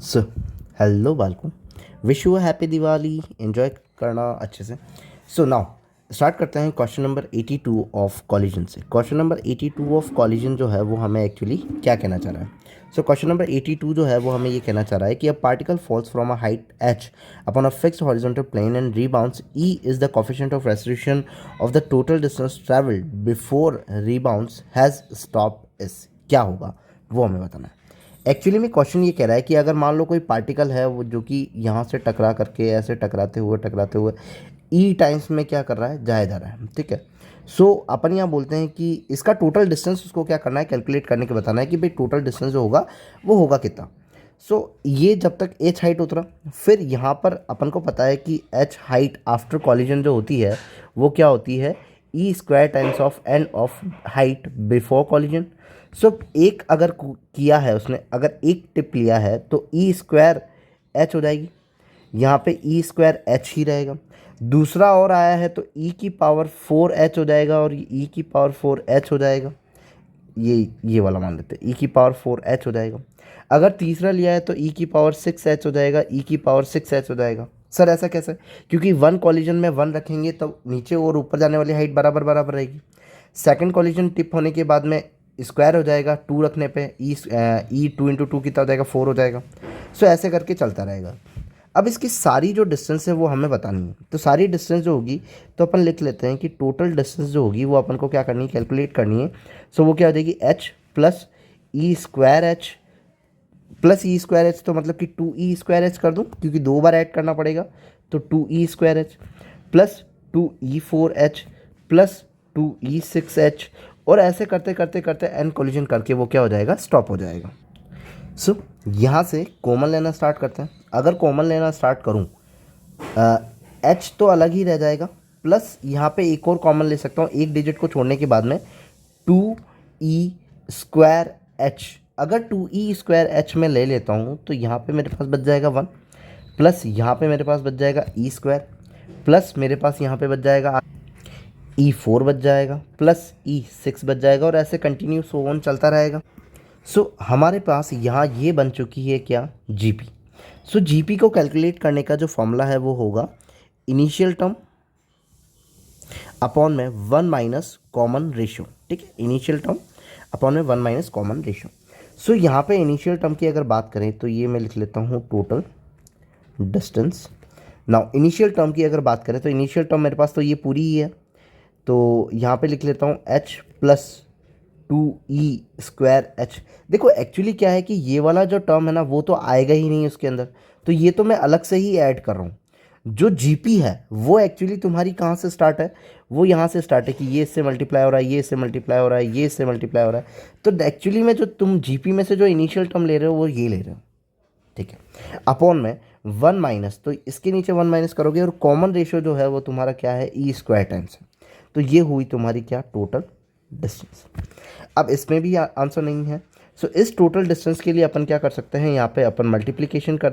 So hello बालकों, wish you happy Diwali. Enjoy करना अच्छे से। सो नाउ स्टार्ट करते हैं क्वेश्चन नंबर 82 ऑफ कॉलिजन से। क्वेश्चन नंबर 82 ऑफ कॉलिजन जो है वो हमें एक्चुअली क्या कहना चाह रहा है। सो क्वेश्चन नंबर 82 जो है वो हमें ये कहना चाह रहा है कि a particle falls from a height h upon a fixed horizontal plane and rebounds e is the coefficient of restriction of the total distance travelled before rebounds has stop is क्या होगा वो हमें बताना है। एक्चुअली में question ये कह रहा है कि अगर मान लो कोई पार्टिकल है वो जो कि यहाँ से टकरा करके ऐसे टकराते हुए ई टाइम्स में क्या कर रहा है, जाया जा रहा है। ठीक है। सो अपन यहाँ बोलते हैं कि इसका टोटल डिस्टेंस उसको क्या करना है, कैलकुलेट करने के बताना है कि भाई टोटल डिस्टेंस जो होगा वो होगा कितना। सो ये जब तक एच हाइट उतरा, फिर यहाँ पर अपन को पता है कि एच हाइट आफ्टर कॉलिजन जो होती है वो क्या होती है, E square times of N of height before collision. So एक अगर किया है उसने, अगर एक टिप लिया है तो ई स्क्वायर एच हो जाएगी, यहाँ पे ई स्क्वायर एच ही रहेगा। दूसरा और आया है तो ई की पावर 4h हो जाएगा और ई की पावर 4h हो जाएगा। ये वाला मान लेते हैं, ई की पावर 4h हो जाएगा। अगर तीसरा लिया है तो ई की पावर 6h हो जाएगा, ई की पावर 6h हो जाएगा। सर ऐसा कैसे? क्योंकि वन कॉलिजन में वन रखेंगे तो नीचे और ऊपर जाने वाली हाइट बराबर बराबर रहेगी। सेकंड कॉलिजन टिप होने के बाद में स्क्वायर हो जाएगा, टू रखने पे ई 2 × 2 कितना हो जाएगा, 4 हो जाएगा। सो ऐसे करके चलता रहेगा। अब इसकी सारी जो डिस्टेंस है वो हमें बतानी है। तो सारी डिस्टेंस जो होगी तो अपन लिख लेते हैं कि टोटल डिस्टेंस जो होगी वो अपन को क्या करनी है, कैलकुलेट करनी है। सो वो क्या हो जाएगी, H plus E square H plus E square H, तो मतलब कि 2e² कर दूँ क्योंकि दो बार ऐड करना पड़ेगा। तो 2e² plus 2e4h plus 2e6h, और ऐसे करते करते करते एन कोलिजन करके वो क्या हो जाएगा, स्टॉप हो जाएगा। सो यहाँ से कॉमन लेना स्टार्ट करते हैं। अगर कॉमन लेना स्टार्ट करूँ, एच तो अलग ही रह जाएगा, प्लस यहाँ पे एक और कॉमन ले सकता हूँ एक डिजिट को छोड़ने के बाद में, 2e²h। अगर 2e²h में ले लेता हूँ तो यहाँ पे मेरे पास बच जाएगा 1, प्लस यहाँ पे मेरे पास बच जाएगा e², प्लस मेरे पास यहाँ पे बच जाएगा e4 बच जाएगा, प्लस e6 बच जाएगा, और ऐसे कंटिन्यू सो ऑन चलता रहेगा। सो हमारे पास यहाँ ये बन चुकी है क्या, जीपी। सो जीपी को कैलकुलेट करने का जो फॉर्मूला है वो होगा इनिशियल टर्म अपॉन में 1 माइनस कॉमन रेशियो। ठीक है, इनिशियल टर्म अपॉन में 1 माइनस कॉमन रेशियो। सो यहाँ पे इनिशियल टर्म की अगर बात करें तो ये मैं लिख लेता हूँ total distance. Now initial term की अगर बात करें तो इनिशियल टर्म मेरे पास तो ये पूरी ही है, तो यहाँ पे लिख लेता हूँ h प्लस 2e²h। देखो एक्चुअली क्या है कि ये वाला जो टर्म है ना वो तो आएगा ही नहीं उसके अंदर, तो ये तो मैं अलग से ही ऐड कर रहा हूँ। जो जीपी है वो एक्चुअली तुम्हारी कहाँ से स्टार्ट है, वो यहाँ से स्टार्ट है कि ये इससे मल्टीप्लाई हो रहा है, ये इससे मल्टीप्लाई हो रहा है, ये इससे मल्टीप्लाई हो रहा है। तो एक्चुअली में जो तुम जीपी में से जो इनिशियल टर्म ले रहे हो वो ये ले रहे हो। ठीक है, अपॉन में 1 माइनस, तो इसके नीचे 1 माइनस करोगे, और कॉमन रेशियो जो है वो तुम्हारा क्या है, e² टाइम्स है। तो ये हुई तुम्हारी क्या, टोटल डिस्टेंस। अब इसमें भी आंसर नहीं है। सो इस टोटल डिस्टेंस के लिए अपन क्या कर सकते हैं, यहाँ पे अपन मल्टीप्लिकेशन कर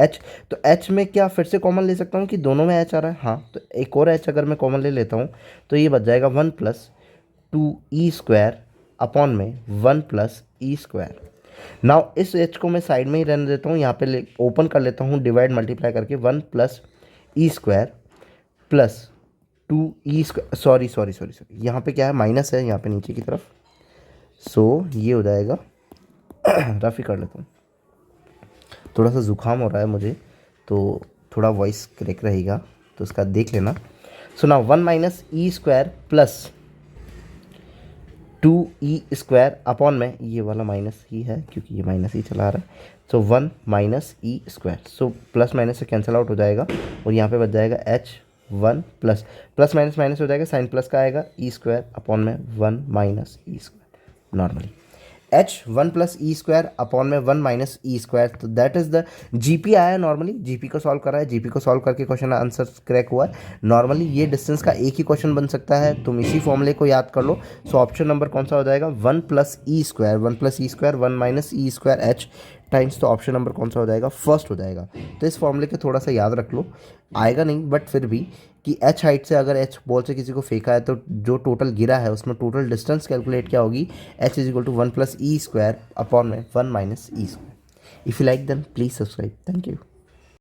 h। तो h में क्या फिर से कॉमन ले सकता हूँ कि दोनों में h आ रहा है, हाँ, तो एक और h अगर मैं कॉमन ले लेता हूँ तो ये बच जाएगा 1 प्लस 2e² अपॉन में 1 प्लस e²। नाउ इस h को मैं साइड में ही रहने देता हूँ, यहाँ पे ओपन कर लेता हूँ डिवाइड मल्टीप्लाई करके, 1 plus e² plus 2e², sorry यहाँ पे क्या है, माइनस है यहाँ पे नीचे की तरफ। सो ये हो जाएगा रफ ही कर लेता हूँ, थोड़ा सा ज़ुकाम हो रहा है मुझे तो थोड़ा वॉइस क्रैक रहेगा, तो उसका देख लेना। सो ना 1 minus e² plus 2e² upon में, ये वाला माइनस ही है क्योंकि ये माइनस ही चला आ रहा है। सो 1 minus e², so plus minus से कैंसिल आउट हो जाएगा, और यहाँ पे बच जाएगा h1 plus plus minus minus हो जाएगा, साइन प्लस का आएगा, e² अपॉन में 1 minus e²। Normally h1 plus e² upon में 1 माइनस e², तो दैट इज द जीपी आया। नॉर्मली जीपी को सॉल्व करा है, जीपी को सॉल्व करके क्वेश्चन आंसर क्रैक हुआ है। नॉर्मली ये डिस्टेंस का एक ही क्वेश्चन बन सकता है, तुम इसी फॉर्मूले को याद कर लो। सो ऑप्शन नंबर कौन सा हो जाएगा, 1 plus e², 1 minus e²h times, तो ऑप्शन नंबर कौन सा हो जाएगा, फर्स्ट हो जाएगा। तो इस फॉर्मूले को थोड़ा सा याद रख लो, आएगा नहीं बट फिर भी, कि h हाइट से अगर h बॉल से किसी को फेंका है तो जो टोटल गिरा है उसमें टोटल डिस्टेंस कैलकुलेट क्या होगी, h is equal to 1 plus e² upon में 1 minus e²। If you like then please subscribe. Thank you.